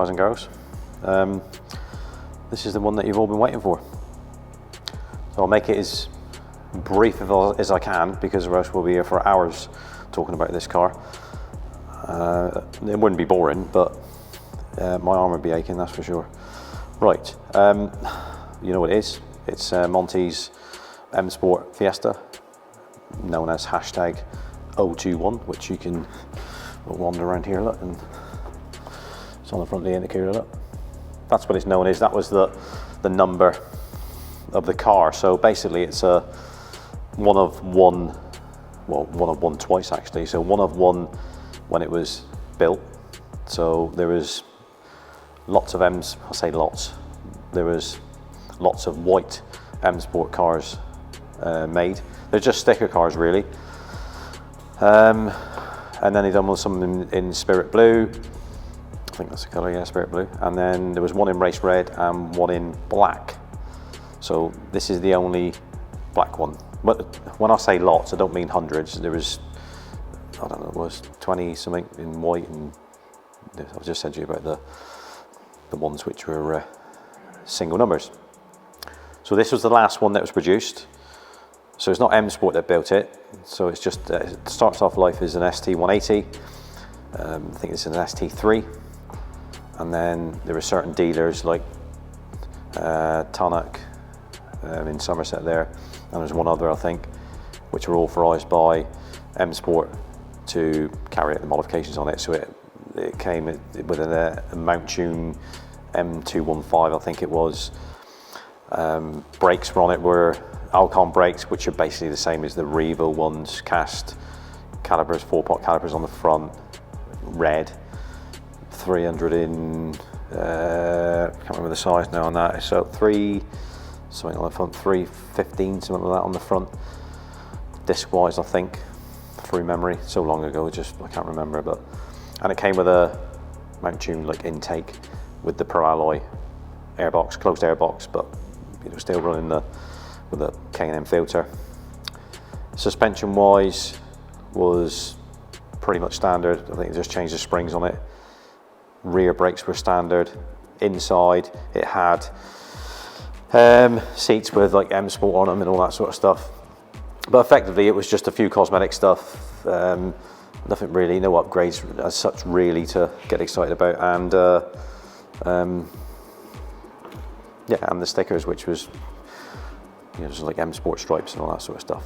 guys and girls. This is the one that you've all been waiting for. So I'll make it as brief as I can, because or else we'll be here for hours talking about this car. It wouldn't be boring, but my arm would be aching, that's for sure. Right, you know what it is. It's Monty's M Sport Fiesta, known as hashtag 021, which you can wander around here, look, and it's on the front of the indicator, look. That's what it's known as. That was the number of the car. So basically it's a one of one twice actually. So one of one when it was built. So there was lots of M's, I say lots, there was lots of white M Sport cars made. They're just sticker cars really. And then he done some in Spirit Blue. I think that's the colour, yeah, Spirit Blue. And then there was one in Race Red and one in black. So this is the only black one. But when I say lots, I don't mean hundreds. There was, I don't know, it was 20 something in white, and I've just said to you about the ones which were single numbers. So this was the last one that was produced. So it's not M Sport that built it. So it's just, it starts off life as an ST180. I think it's an ST3. And then there are certain dealers like Tanak in Somerset there, and there's one other I think, which are authorised by M Sport to carry out the modifications on it. So it came with a Mount Tune M215, I think it was. Brakes were on it were Alcon brakes, which are basically the same as the Revo ones, cast calipers, 4-pot calipers on the front, red. 300 in, can't remember the size now on that, so 3 something on the front, 315, something like that on the front, disc wise I think, through memory, so long ago, just I can't remember. But and it came with a Mount Tune like intake with the Pro Alloy airbox, closed airbox, but you know, still running with a K&M filter. Suspension wise was pretty much standard. I think they just changed the springs on it. Rear brakes were standard. Inside it had seats with like M Sport on them and all that sort of stuff. But effectively it was just a few cosmetic stuff. Nothing really, no upgrades as such really to get excited about. And yeah, and the stickers, which was, you know, just like M Sport stripes and all that sort of stuff.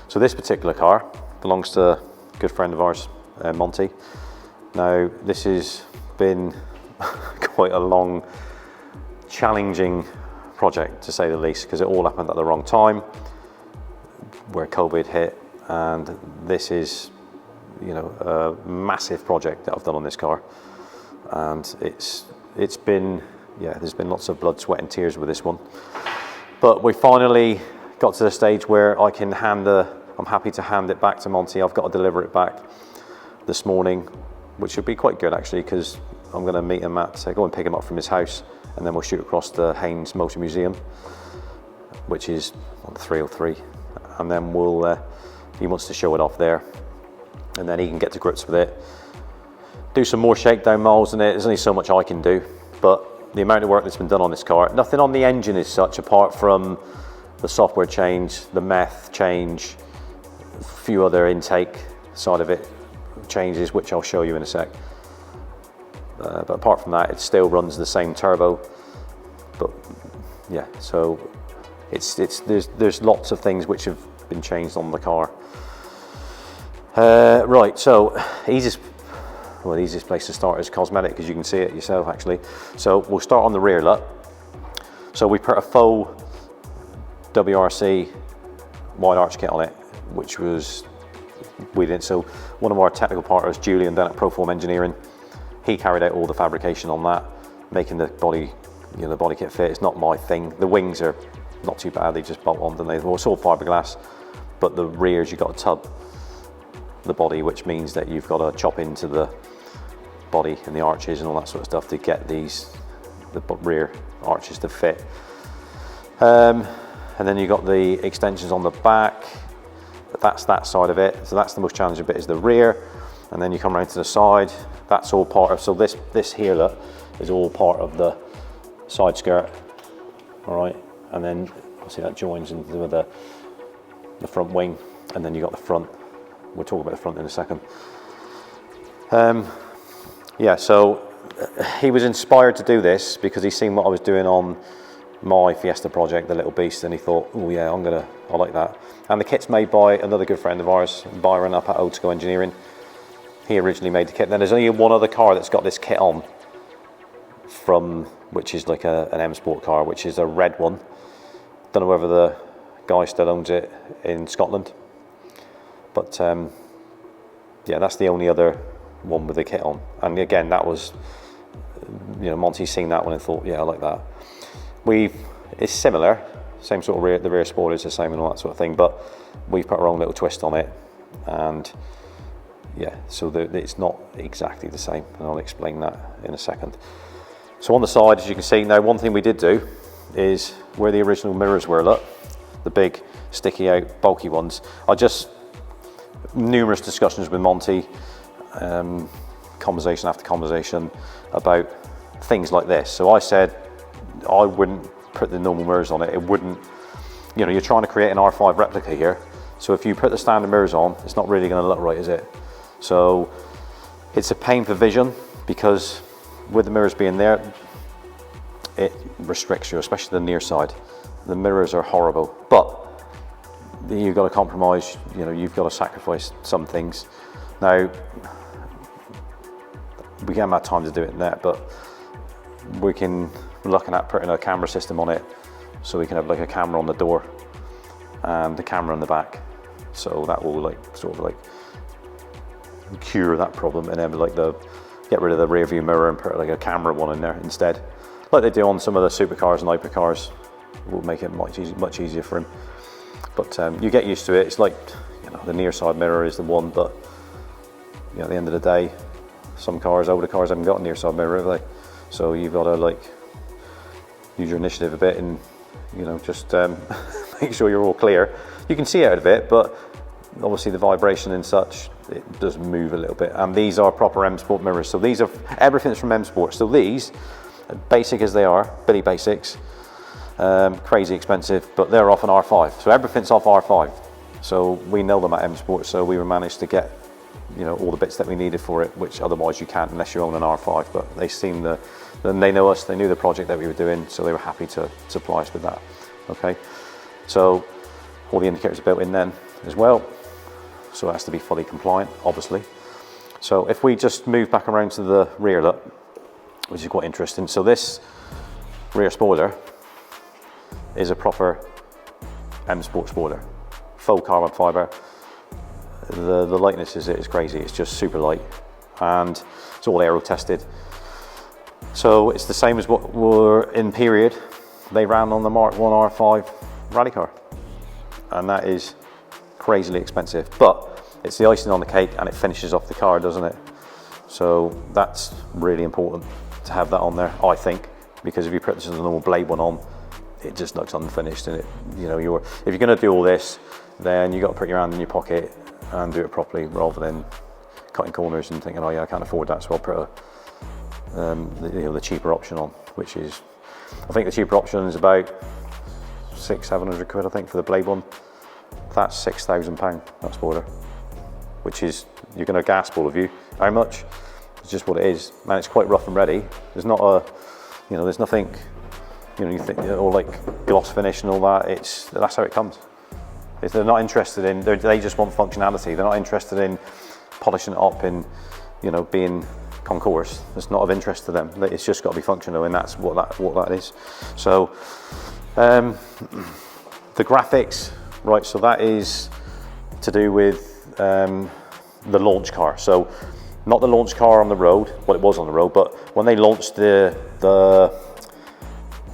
So this particular car belongs to a good friend of ours, Monty. Now this has been quite a long, challenging project to say the least, because it all happened at the wrong time, where COVID hit, and this is, you know, a massive project that I've done on this car, and it's been, yeah, there's been lots of blood, sweat and tears with this one, but we finally got to the stage where I can I'm happy to hand it back to Monty. I've got to deliver it back this morning, which should be quite good actually, because I'm going to meet him go and pick him up from his house, and then we'll shoot across the Haynes Motor Museum, which is on 303, and then he wants to show it off there, and then he can get to grips with it, do some more shakedown miles in it. There's only so much I can do, but the amount of work that's been done on this car, nothing on the engine as such, apart from the software change, the meth change, a few other intake side of it changes, which I'll show you in a sec. But apart from that, it still runs the same turbo. But yeah, so there's lots of things which have been changed on the car. Right, so easiest place to start is Cosmetic, because you can see it yourself actually. So we'll start on the rear LUT. So we put a faux WRC wide arch kit on it, which was, we didn't. So one of our technical partners, Julian down at Proform Engineering, he carried out all the fabrication on that, making the body, you know, the body kit fit. It's not my thing. The wings are not too bad, they just bolt on, don't they? Well, it's all fiberglass, but the rears, you've got to tub the body, which means that you've got to chop into the body and the arches and all that sort of stuff to get the rear arches to fit. And then you've got the extensions on the back. That's that side of it. So that's the most challenging bit, is the rear. And then you come around to the side. That's all part of, so this here, look, is all part of the side skirt, all right? And then obviously that joins into the front wing, and then you got the front. We'll talk about the front in a second. Yeah, so he was inspired to do this because he's seen what I was doing on my Fiesta project, the Little Beast, and he thought, oh yeah, I like that. And the kit's made by another good friend of ours, Byron, up at Old School Engineering. He originally made the kit. Then there's only one other car that's got this kit on, which is like an M Sport car, which is a red one. Don't know whether the guy still owns it in Scotland, but yeah, that's the only other one with the kit on. And again, that was, you know, Monty's seen that one and thought, yeah, I like that. It's similar, same sort of the rear spoiler's the same and all that sort of thing, but we've put our own little twist on it, and yeah, so it's not exactly the same, and I'll explain that in a second. So on the side, as you can see, now one thing we did do is where the original mirrors were, look, the big sticky out bulky ones, numerous discussions with Monty, conversation after conversation about things like this. So I said I wouldn't put the normal mirrors on it. It wouldn't, you know, you're trying to create an R5 replica here, so if you put the standard mirrors on, it's not really going to look right, is it? So it's a pain for vision, because with the mirrors being there, it restricts you, especially the near side. The mirrors are horrible, but you've got to compromise, you know, you've got to sacrifice some things. Now, we haven't had time to do it in that, but we're looking at putting a camera system on it, so we can have like a camera on the door and the camera on the back. So that will like sort of like cure that problem, and then like get rid of the rear view mirror and put like a camera one in there instead, like they do on some of the supercars and hypercars. Will make it much easier for him. But you get used to it. It's like, you know, the near side mirror is the one, but you know, at the end of the day, some cars, older cars, haven't got a near side mirror, have they? So you've got to like use your initiative a bit, and you know, just make sure you're all clear. You can see out of it, but obviously the vibration and such, it does move a little bit. And these are proper M Sport mirrors, so these are everything's from M Sport. So these, basic as they are, Billy Basics, crazy expensive, but they're off an R5, so everything's off R5. So we know them at M Sport, so we managed to get, you know, all the bits that we needed for it, which otherwise you can't unless you own an R5. But they they know us, they knew the project that we were doing, so they were happy to supply us with that. Okay, so all the indicators are built in then as well, so it has to be fully compliant, obviously. So if we just move back around to the rear look, which is quite interesting. So this rear spoiler is a proper M Sport spoiler, full carbon fibre. The lightness is crazy. It's just super light, and it's all aero tested. So it's the same as what were in period. They ran on the Mark 1 R5 rally car, and that is crazily expensive, but it's the icing on the cake, and it finishes off the car, doesn't it? So that's really important to have that on there, I think, because if you put this as a normal blade one on, it just looks unfinished, and if you're going to do all this, then you got to put your hand in your pocket and do it properly, rather than cutting corners and thinking, oh yeah, I can't afford that, so I'll put the cheaper option on, which is, I think the cheaper option is about £600-700 quid, I think, for the blade one. That's £6,000, that spoiler, which is, you're going to gasp, all of you, how much? It's just what it is, man. It's quite rough and ready. There's not there's nothing, you think, or like gloss finish and all that. That's how it comes. They're not interested in, they just want functionality. They're not interested in polishing it up and, being concourse. It's not of interest to them. It's just got to be functional, and that's what that is. So the graphics, right? So that is to do with the launch car. So not the launch car on the road. Well, it was on the road, but when they launched the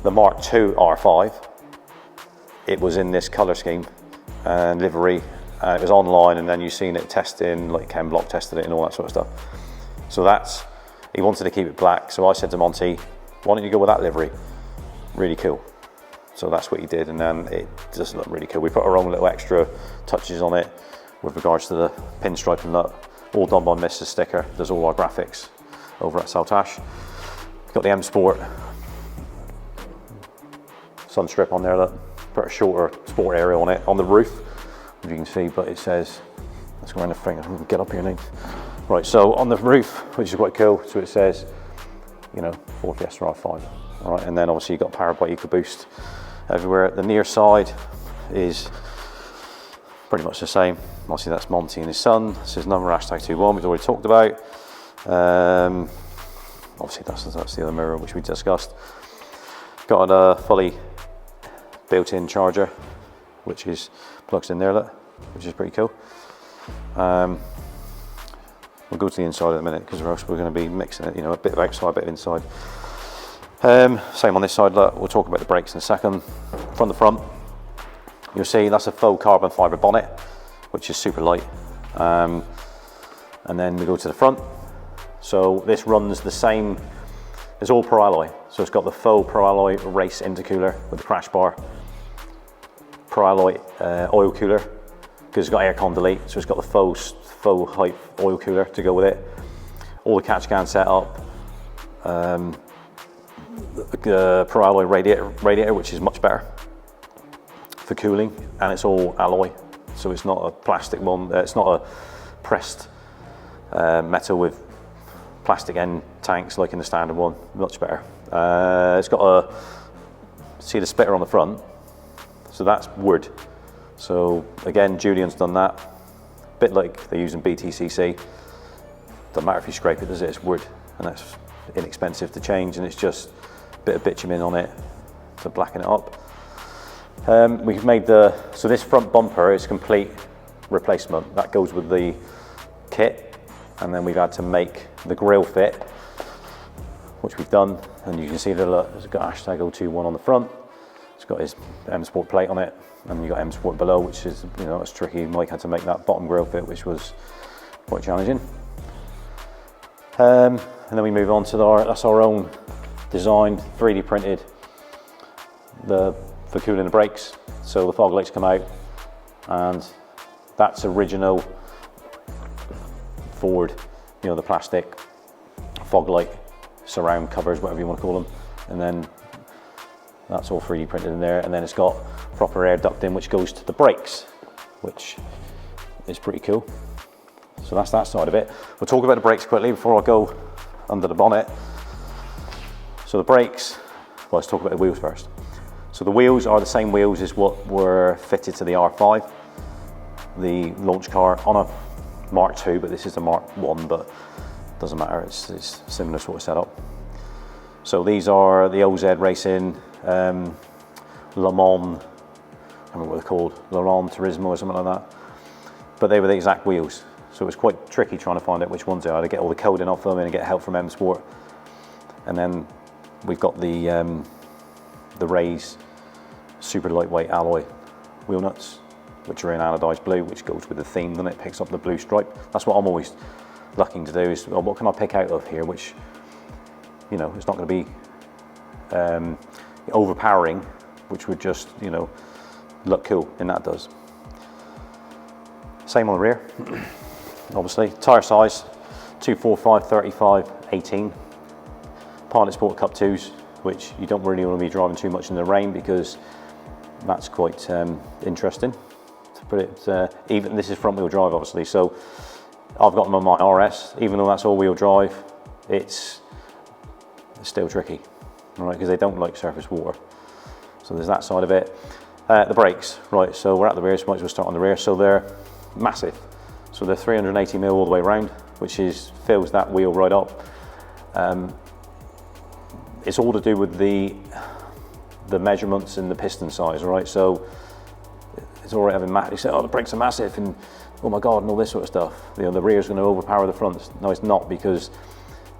Mark II R5, it was in this color scheme and livery. It was online, and then you've seen it testing, like Ken Block tested it and all that sort of stuff. So he wanted to keep it black. So I said to Monty, why don't you go with that livery? Really cool. So that's what he did, and then it does look really cool. We put our own little extra touches on it with regards to the pinstripe and look, all done by Mr. Sticker. Does all our graphics over at Saltash. Got the M Sport sun strip on there, look. Put a shorter sport area on it, on the roof, if you can see, but it says, let's go around the finger, get up here, Nate. Right, so on the roof, which is quite cool, so it says, you know, Ford Fiesta R5. All right, and then obviously you've got powered by EcoBoost everywhere. The near side is pretty much the same. Obviously that's Monty and his son. This is number #21, we've already talked about. Obviously that's the other mirror which we discussed. Got a fully built-in charger, which is plugs in there, look, which is pretty cool. We'll go to the inside in a minute because we're going to be mixing it, you know, a bit of outside, a bit of inside. Same on this side, look, we'll talk about the brakes in a second. From the front, you'll see that's a faux carbon fibre bonnet, which is super light. And then we go to the front. So this runs the same, it's all Pro Alloy. So it's got the faux Pro Alloy race intercooler with the crash bar, Pro Alloy oil cooler, because it's got aircon delete, so it's got the faux height oil cooler to go with it. All the catch can set up. The Pro Alloy radiator, which is much better for cooling, and it's all alloy, so it's not a plastic one. It's not a pressed metal with plastic end tanks like in the standard one. Much better. It's got a, see the splitter on the front, so that's wood. So again, Julian's done that, a bit like they use in BTCC. Doesn't matter if you scrape it, does it? It's wood, and that's inexpensive to change, and it's just a bit of bitumen on it to blacken it up. We've made so this front bumper is complete replacement. That goes with the kit, and then we've had to make the grille fit, which we've done, and you can see that it's got #021 on the front. It's got his M Sport plate on it, and you've got M Sport below, which is, you know, it's tricky. Mike had to make that bottom grille fit, which was quite challenging. And then we move on to that's our own designed, 3D printed, for cooling the brakes. So the fog lights come out, and that's original Ford, you know, the plastic fog light surround covers, whatever you want to call them, and then that's all 3D printed in there, and then it's got proper air ducting which goes to the brakes, which is pretty cool. So that's that side of it. We'll talk about the brakes quickly before I go under the bonnet. So the brakes, well, let's talk about the wheels first. So the wheels are the same wheels as what were fitted to the R5, the launch car, on a Mark II, but this is a Mark I, but doesn't matter, it's similar sort of setup. So these are the OZ Racing Le Mans, I don't remember what they're called, Le Mans Turismo or something like that, but they were the exact wheels. So it was quite tricky trying to find out which ones they are. I had to get all the coding off them and get help from M Sport. And then we've got the Rays super lightweight alloy wheel nuts, which are in anodized blue, which goes with the theme, then it picks up the blue stripe. That's what I'm always looking to do, is, well, what can I pick out of here, which, you know, it's not going to be overpowering, which would just, you know, look cool, and that does. Same on the rear, obviously. Tyre size, 245, 35, 18. Pilot Sport Cup 2s, which you don't really want to be driving too much in the rain, because that's quite interesting. To put it, even this is front wheel drive, obviously, so I've got them on my RS. Even though that's all wheel drive, it's still tricky, right? Because they don't like surface water. So there's that side of it. The brakes, right? So we're at the rear, so might as well start on the rear. So they're massive. So they're 380mm all the way around, which fills that wheel right up. It's all to do with the measurements and the piston size, right? So it's all right having you say, oh, the brakes are massive, and oh my God, and all this sort of stuff. You know, the rear is going to overpower the front. No, it's not, because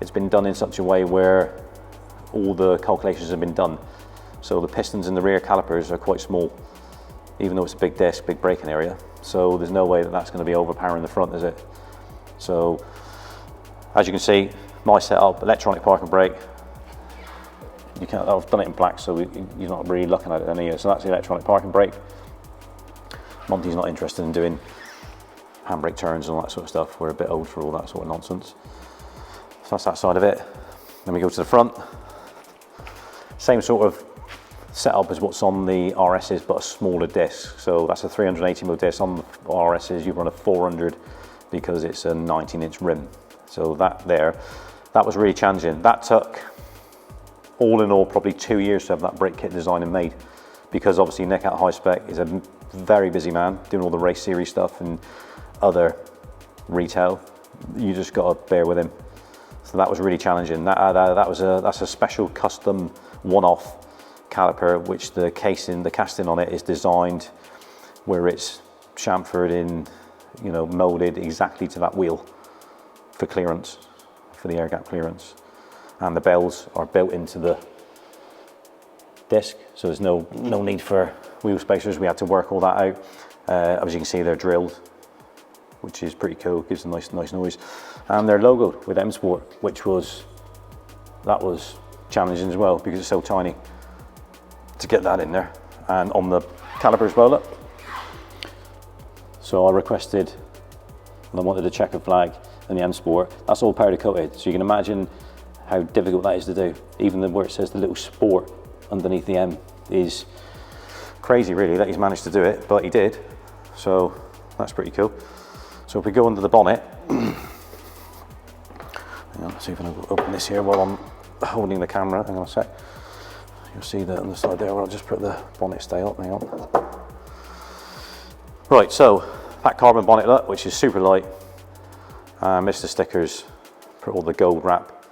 it's been done in such a way where all the calculations have been done. So the pistons in the rear calipers are quite small, even though it's a big disc, big braking area. So there's no way that that's going to be overpowering the front, is it? So as you can see, my setup, electronic parking brake. You can't, I've done it in black, so you're not really looking at it any. So that's the electronic parking brake. Monty's not interested in doing handbrake turns and all that sort of stuff. We're a bit old for all that sort of nonsense. So that's that side of it. Then we go to the front. Same sort of setup as what's on the RSs, but a smaller disc. So that's a 380mm disc. On the RSs, you run a 400 because it's a 19-inch rim. So that was really challenging. That took, all in all, probably 2 years to have that brake kit designed and made, because obviously Nick at High Spec is a very busy man doing all the race series stuff and other retail. You just got to bear with him. So that was really challenging. That's a special custom one-off caliper, which the casting on it is designed where it's chamfered in, molded exactly to that wheel for clearance, for the air gap clearance. And the bells are built into the disc, so there's no need for wheel spacers. We had to work all that out. As you can see, they're drilled, which is pretty cool, gives a nice noise. And they're logoed with M Sport, that was challenging as well, because it's so tiny to get that in there. And on the caliper as well, look. So I requested, and I wanted a checker flag and the M Sport. That's all powder coated, so you can imagine how difficult that is to do. Even where it says the little Sport underneath the M is crazy, really, that he's managed to do it, but he did. So that's pretty cool. So if we go under the bonnet, let's see if I can open this here while I'm holding the camera. Hang on a sec. You'll see that on the side there where I'll just put the bonnet stay up. Hang on. Right, so that carbon bonnet look, which is super light. Mr. Stickers put all the gold wrap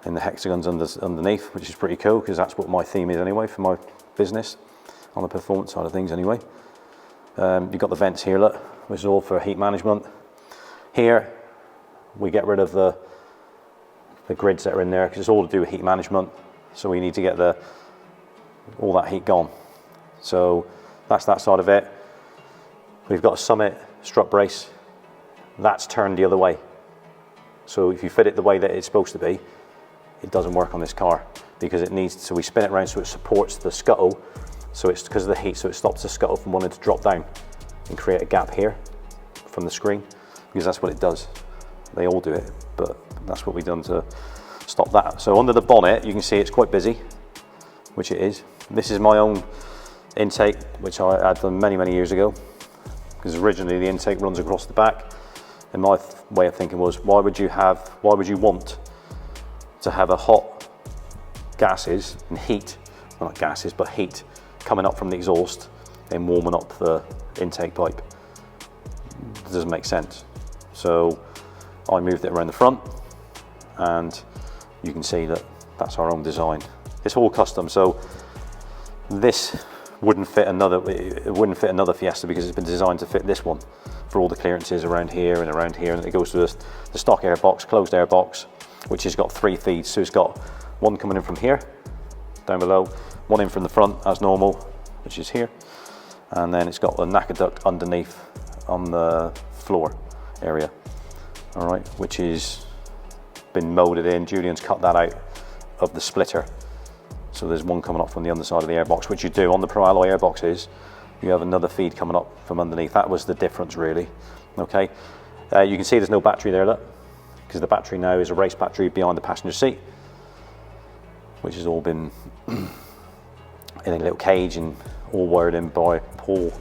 in the hexagons underneath, which is pretty cool, because that's what my theme is anyway for my business, on the performance side of things anyway. You've got the vents here, look, which is all for heat management. Here, we get rid of the grids that are in there, because it's all to do with heat management. So we need to get all that heat gone. So that's that side of it. We've got a Summit strut brace. That's turned the other way. So if you fit it the way that it's supposed to be, it doesn't work on this car, because it needs, so we spin it around so it supports the scuttle. So it's because of the heat, so it stops the scuttle from wanting to drop down and create a gap here from the screen, because that's what it does. They all do it, but that's what we've done to stop that. So under the bonnet, you can see it's quite busy, which it is. This is my own intake, which I had done many years ago, because originally the intake runs across the back. And my way of thinking was, why would you want to have a hot gases and heat, well, not gases, but heat coming up from the exhaust and warming up the intake pipe? It doesn't make sense. So I moved it around the front, and you can see that that's our own design. It's all custom, so this wouldn't fit another Fiesta, because it's been designed to fit this one for all the clearances around here, and it goes to the stock air box, closed air box, which has got 3 feeds. So it's got one coming in from here, down below, one in from the front as normal, which is here, and then it's got a knacker duct underneath on the floor area, all right, which is been molded in. Julian's cut that out of the splitter. So there's one coming up from the underside of the airbox, which you do on the Pro Alloy airboxes. You have another feed coming up from underneath. That was the difference, really. Okay, you can see there's no battery there, look, because the battery now is a race battery behind the passenger seat, which has all been in a little cage and all wired in by Paul,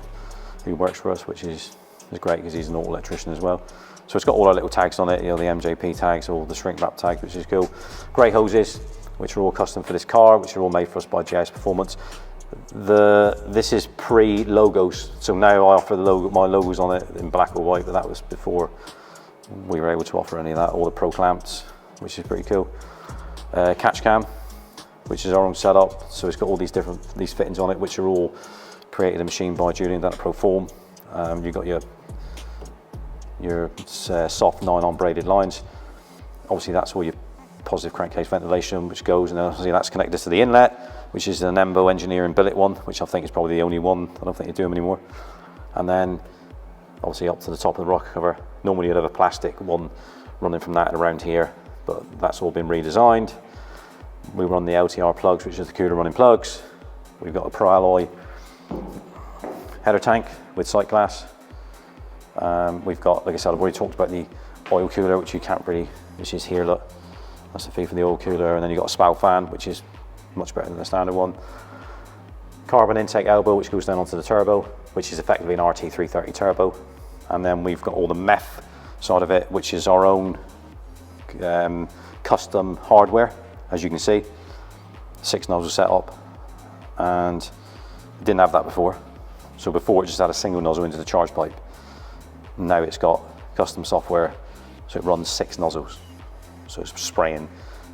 who works for us, which is great, because he's an auto electrician as well. So it's got all our little tags on it, the MJP tags, all the shrink wrap tags, which is cool. Grey hoses, which are all custom for this car, which are all made for us by JS Performance. This is pre-logos, so now I offer my logos on it in black or white, but that was before we were able to offer any of that. All the Pro clamps, which is pretty cool. Catch cam, which is our own setup, so it's got all these fittings on it, which are all created and machined by Julian down at Proform. You've got your soft nylon braided lines. Obviously that's all your positive crankcase ventilation, which goes, and obviously that's connected to the inlet, which is an Embo engineering billet one, which I think is probably the only one. I don't think they do them anymore. And then obviously up to the top of the rocker cover. Normally you'd have a plastic one running from that around here, but that's all been redesigned. We run the LTR plugs, which is the cooler running plugs. We've got a Pro Alloy header tank with sight glass. We've got, like I said, I've already talked about the oil cooler, which you can't really, which is here, look. That's the feed for the oil cooler, and then you've got a spout fan, which is much better than the standard one. Carbon intake elbow, which goes down onto the turbo, which is effectively an RT330 turbo. And then we've got all the MEF side of it, which is our own custom hardware, as you can see. 6 nozzle setup, and didn't have that before. So before it just had a single nozzle into the charge pipe. Now it's got custom software, so it runs 6 nozzles. So it's spraying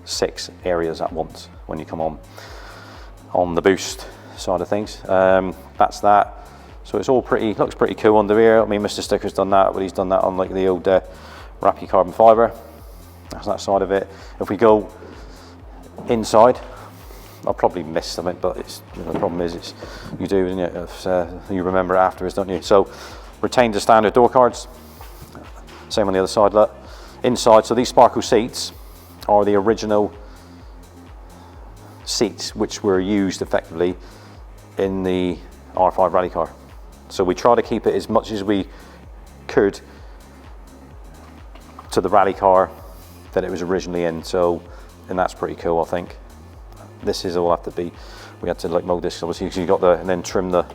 6 areas at once when you come on the boost side of things. That's that. So it's all looks pretty cool under here. I mean, Mr. Sticker's done that, but he's done that on like the old Rappy carbon fibre. That's that side of it. If we go inside, I'll probably miss something, but the problem is you do, isn't it? If, you remember it afterwards, don't you? So retained the standard door cards. Same on the other side. Look, inside. So these sparkle seats are the original seats which were used effectively in the R5 rally car. So we try to keep it as much as we could to the rally car that it was originally in. So, and that's pretty cool, I think. This is all have to be, we had to like mold this obviously, because you got and then trim the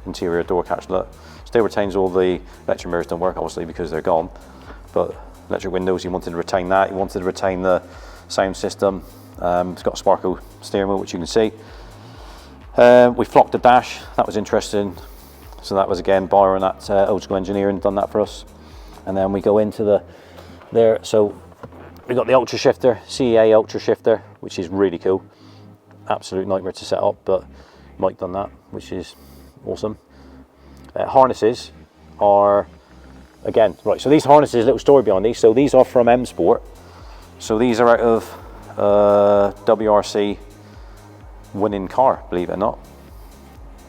interior door catch. Look, still retains all the electric mirrors, don't work obviously because they're gone, but electric windows, you wanted to retain that. You wanted to retain the sound system. It's got a sparkle steering wheel, which you can see. We flocked the dash, that was interesting. So that was again borrowing that old school engineering, done that for us. And then we go into there. So we've got the ultra shifter, CEA ultra shifter, which is really cool. Absolute nightmare to set up, but Mike done that, which is awesome. Harnesses are, again, right, so these harnesses, little story behind these. So these are from M Sport. So these are out of WRC winning car, believe it or not.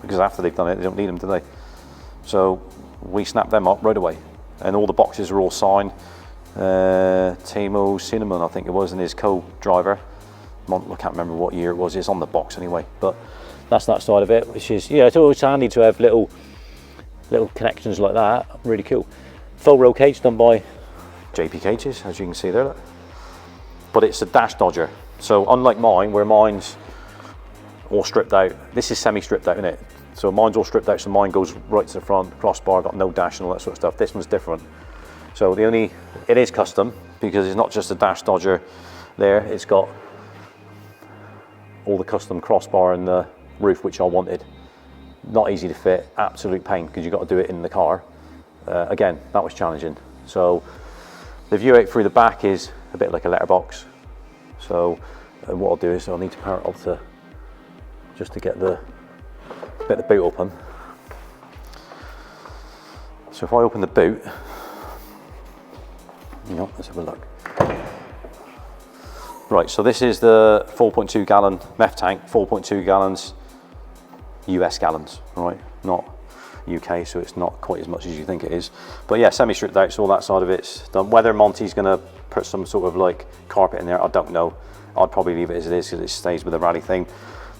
Because after they've done it, they don't need them, do they? So we snapped them up right away. And all the boxes are all signed. Timo Cinnamon, I think it was, and his co-driver. I can't remember what year it was. It's on the box anyway. But that's that side of it, which is, yeah, it's always handy to have little connections like that. Really cool. Full roll cage done by JP Cages, as you can see there. But it's a dash dodger. So unlike mine, where mine's all stripped out, this is semi-stripped out, isn't it? So mine's all stripped out, so mine goes right to the front, crossbar, got no dash and all that sort of stuff. This one's different. So it is custom, because it's not just a dash dodger there, it's got all the custom crossbar and the roof, which I wanted. Not easy to fit, absolute pain, because you've got to do it in the car. Again, that was challenging. So the view out through the back is a bit like a letterbox. So what I'll do is I'll need to power it up to, just to get the boot open. So if I open the boot, let's have a look. Right, so this is the 4.2 gallon MEF tank, 4.2 gallons, US gallons, right? Not UK, so it's not quite as much as you think it is. But yeah, semi-stripped out, so all that side of it's done. Whether Monty's gonna put some sort of like carpet in there, I don't know. I'd probably leave it as it is, because it stays with the rally thing.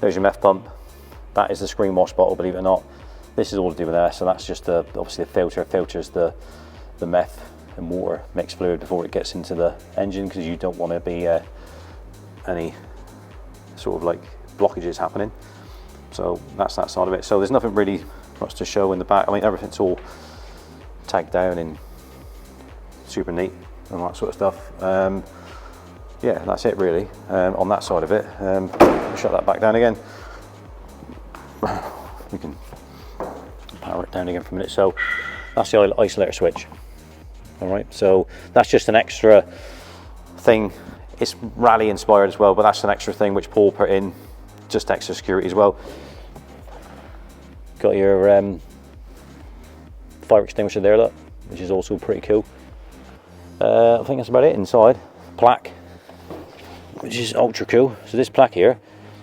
There's your MEF pump. That is the screen wash bottle, believe it or not. This is all to do with that, so that's just obviously the filter. It filters the MEF and water mixed fluid before it gets into the engine, because you don't want to be any sort of like blockages happening. So that's that side of it. So there's nothing really much to show in the back. I mean, everything's all tagged down and super neat and that sort of stuff. Yeah, that's it really on that side of it. Shut that back down again. We can power it down again for a minute. So that's the isolator switch. All right, so that's just an extra thing. It's rally inspired as well, but that's an extra thing which Paul put in, just extra security as well. Got your fire extinguisher there, look, which is also pretty cool. I think that's about it inside. Plaque, which is ultra cool. So this plaque here,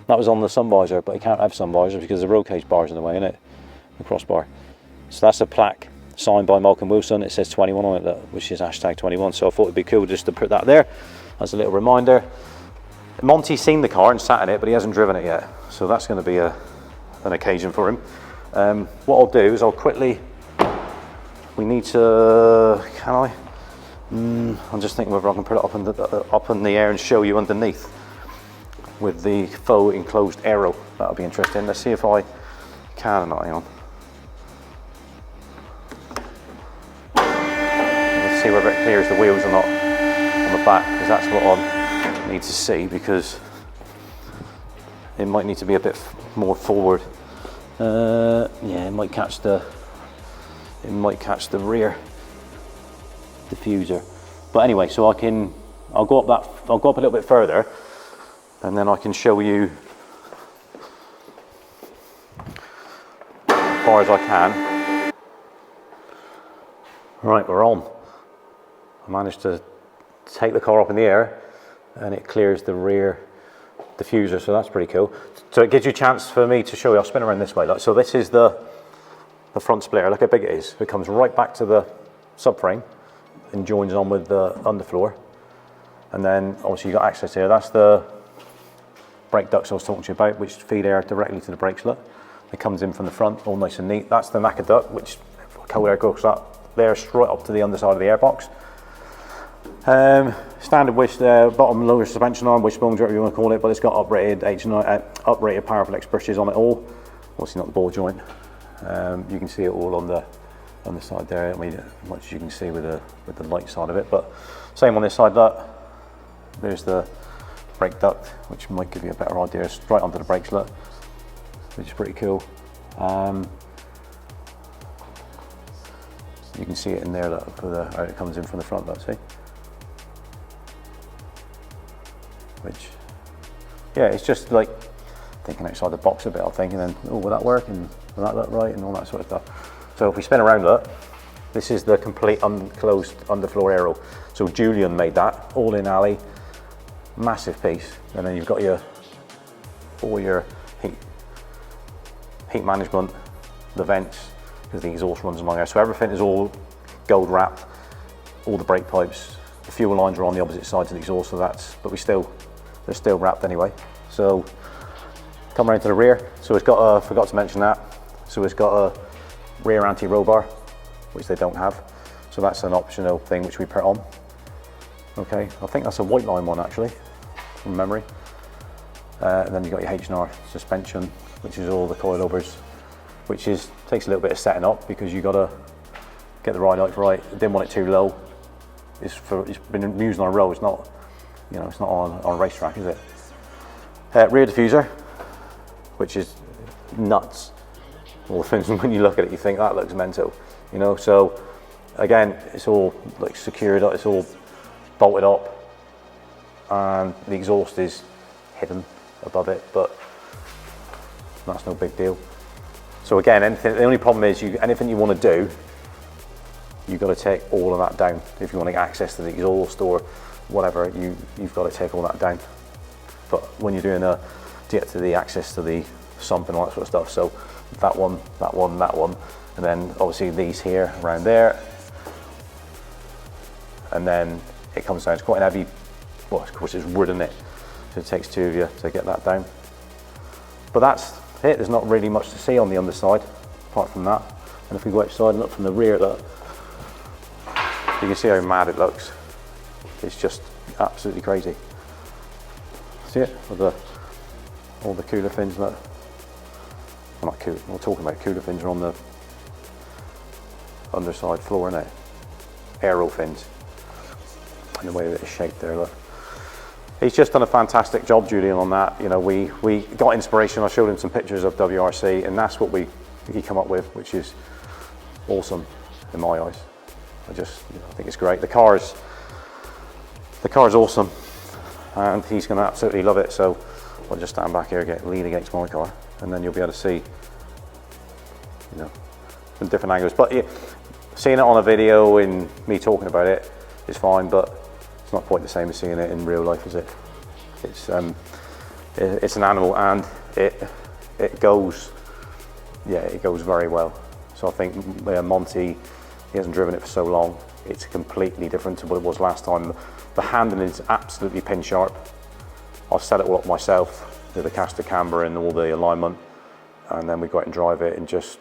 that was on the sun visor, but it can't have sun visor because the roll cage bar's in the way, isn't it? The crossbar. So that's a plaque signed by Malcolm Wilson. It says 21 on it, look, which is hashtag 21. So I thought it'd be cool just to put that there as a little reminder. Monty's seen the car and sat in it, but he hasn't driven it yet. So that's going to be an occasion for him. What I'll do is I'll quickly, we need to, can I? I'm just thinking whether I can put it up in the air and show you underneath with the faux enclosed aero. That'll be interesting. Let's see if I can or not. Hang on. Let's see whether it clears the wheels or not on the back, because that's what I need to see, because it might need to be a bit more forward. Yeah, it might catch the rear diffuser. But anyway, so I'll go up a little bit further, and then I can show you as far as I can. Right, we're on. I managed to take the car up in the air, and it clears the rear diffuser, so that's pretty cool. So it gives you a chance for me to show you. I'll spin around this way. Like, so this is the front splitter. Look how big it is. It comes right back to the subframe and joins on with the underfloor. And then obviously you've got access here. That's the brake ducts I was talking to you about, which feed air directly to the brake slut. It comes in from the front, all nice and neat. That's the NACA duct, which cold air goes up there straight up to the underside of the airbox. Standard bottom lower suspension arm, wishbones, whatever you want to call it, but it's got uprated power flex brushes on it all. Obviously not the ball joint. You can see it all on the side there. I mean, as much as you can see with the light side of it, but same on this side. Look, there's the brake duct, which might give you a better idea. Straight onto the brake slut, which is pretty cool. You can see it in there. Look, how it comes in from the front. Look, see. Which, yeah, it's just like thinking outside the box a bit, I think, and then, oh, will that work, and will that look right, and all that sort of stuff. So if we spin around, look, this is the complete unclosed underfloor aero. So Julian made that, all in alley, massive piece, and then you've got all your heat management, the vents, because the exhaust runs along there. So everything is all gold wrapped, all the brake pipes, the fuel lines are on the opposite sides of the exhaust, so they're still wrapped anyway. So come around to the rear. So it's got forgot to mention that. So it's got a rear anti-roll bar, which they don't have. So that's an optional thing which we put on. Okay, I think that's a white line one actually, from memory. And then you've got your H&R suspension, which is all the coilovers, which takes a little bit of setting up because you've got to get the ride height right. Didn't want it too low. It's been used on a road. It's not, it's not on a racetrack, is it? Rear diffuser, which is nuts. All the things when you look at it, you think that looks mental, So again, it's all like secured up, it's all bolted up, and the exhaust is hidden above it, but that's no big deal. So again, the only problem is anything you want to do, you've got to take all of that down. If you want to get access to the exhaust or whatever, you've got to take all that down. But when you're doing to get to the access to the sump and all that sort of stuff, so that one, and then obviously these here around there, and then it comes down. It's quite an heavy, well, of course it's wood, isn't it? So it takes two of you to get that down. But that's it. There's not really much to see on the underside apart from that. And if we go outside and look from the rear, look, you can see how mad it looks. It's just absolutely crazy. See it? With all the cooler fins, look. Well, not cooler, we're talking about cooler fins are on the underside floor, isn't it? Aero fins. And the way that it's shaped there, look. He's just done a fantastic job, Julian, on that. We got inspiration. I showed him some pictures of WRC, and that's what he come up with, which is awesome in my eyes. I think it's great. The car is awesome, and he's going to absolutely love it. So I'll just stand back here, lean against my car, and then you'll be able to see, from different angles. But seeing it on a video and me talking about it is fine, but it's not quite the same as seeing it in real life, is it? It's an animal, and it goes very well. So I think Monty, he hasn't driven it for so long. It's completely different to what it was last time. The handling is absolutely pin sharp. I've set it all up myself with the caster camber and all the alignment, and then we go out and drive it, and just,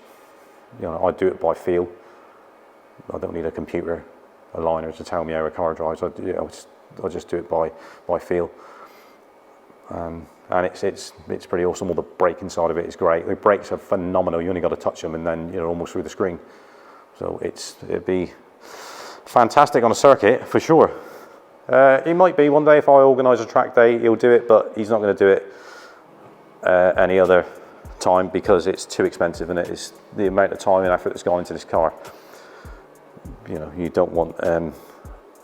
I do it by feel. I don't need a computer a liner to tell me how a car drives. I just do it by feel. And it's pretty awesome. All the braking side of it is great. The brakes are phenomenal. You only got to touch them and then you're almost through the screen. So it'd be fantastic on a circuit for sure. It might be one day if I organise a track day, he'll do it, but he's not going to do it any other time because it's too expensive and it is the amount of time and effort that's gone into this car. You know, you don't want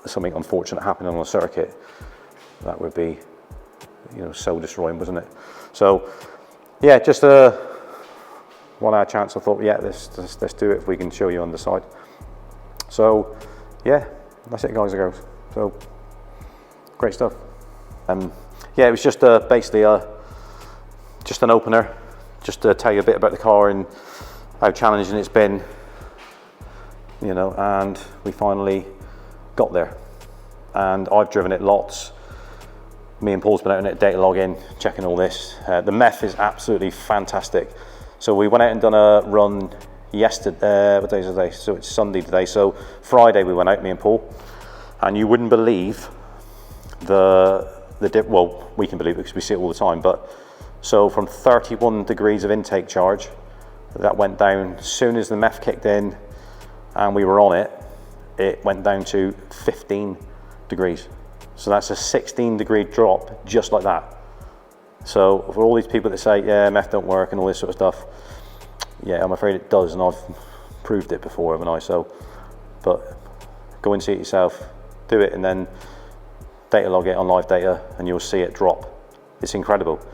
something unfortunate happening on a circuit. That would be, you know, soul destroying, wasn't it? So yeah, just a 1 hour chance. I thought, yeah, let's do it if we can show you Underside. So yeah, that's it, guys and girls. So great stuff. Yeah, it was just basically just an opener, just to tell you a bit about the car and how challenging it's been, you know, and we finally got there. And I've driven it lots. Me and Paul's been out on it, data logging, checking all this. The meth is absolutely fantastic. So we went out and done a run yesterday, what day is it today? So it's Sunday today. So Friday we went out, me and Paul, and you wouldn't believe well, we can believe it because we see it all the time, but so from 31 degrees of intake charge, that went down as soon as the meth kicked in and we were on it, it went down to 15 degrees. So that's a 16-degree drop just like that. So for all these people that say, yeah, meth don't work and all this sort of stuff, yeah, I'm afraid it does, and I've proved it before, haven't I? So, but go and see it yourself, do it, and then data log it on live data, and you'll see it drop. It's incredible.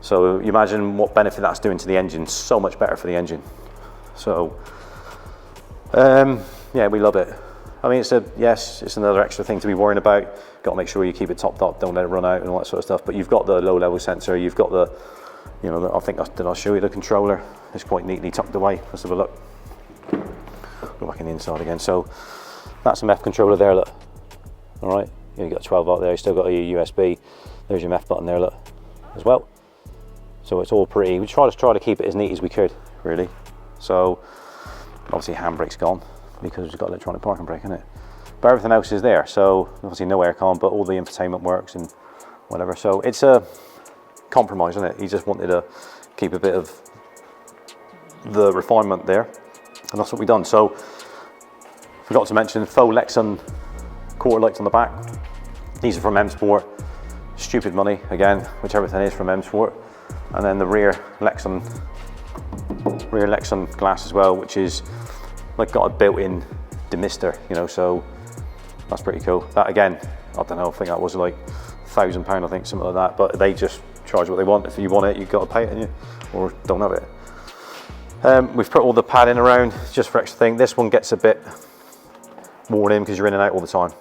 So you imagine what benefit that's doing to the engine. So much better for the engine. So yeah, we love it. I mean, it's another extra thing to be worrying about. Got to make sure you keep it topped up, don't let it run out and all that sort of stuff. But you've got the low level sensor, you've got the, you know, did I show you the controller? It's quite neatly tucked away. Let's have a look. Go back in the inside again. So that's a MEF controller there, look. All right, you've got a 12 volt there, you still got a USB. There's your MEF button there, look, as well. So it's all pretty, we try to keep it as neat as we could, really. So obviously handbrake's gone because we've got electronic parking brake in it. But everything else is there. So obviously no aircon, but all the infotainment works and whatever. So it's a compromise, isn't it? He just wanted to keep a bit of the refinement there. And that's what we've done. So forgot to mention faux Lexan quarter lights on the back. These are from M Sport. Stupid money, again, which everything is from M Sport. And then the rear Lexan glass as well, which is like got a built-in demister, you know, so that's pretty cool. That again, I don't know, I think that was like £1,000, I think, something like that, but they just charge what they want. If you want it, you've got to pay it, and or don't have it. We've put all the padding around just for extra thing. This one gets a bit worn in because you're in and out all the time.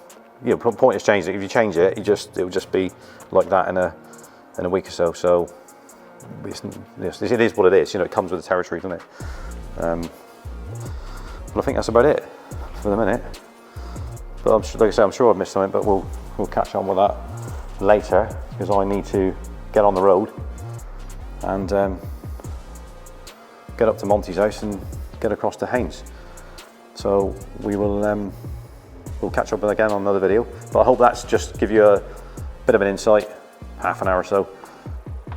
You know, point is changing it. If you change it, it will just be like that in a week or so. So it is what it is. You know, it comes with the territory, doesn't it? But I think that's about it for the minute. But like I say, I'm sure I've missed something, but we'll catch on with that later because I need to get on the road and get up to Monty's house and get across to Haynes. So we will we'll catch up again on another video. But I hope that's just give you a bit of an insight, half an hour or so,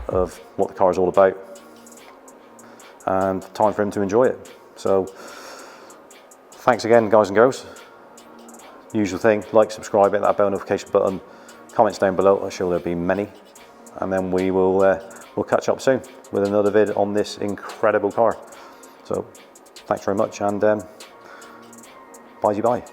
of what the car is all about and time for him to enjoy it. So thanks again, guys and girls. Usual thing, like, subscribe, hit that bell notification button, comments down below, I'm sure there'll be many, and then we will we'll catch up soon with another vid on this incredible car. So thanks very much, and bye.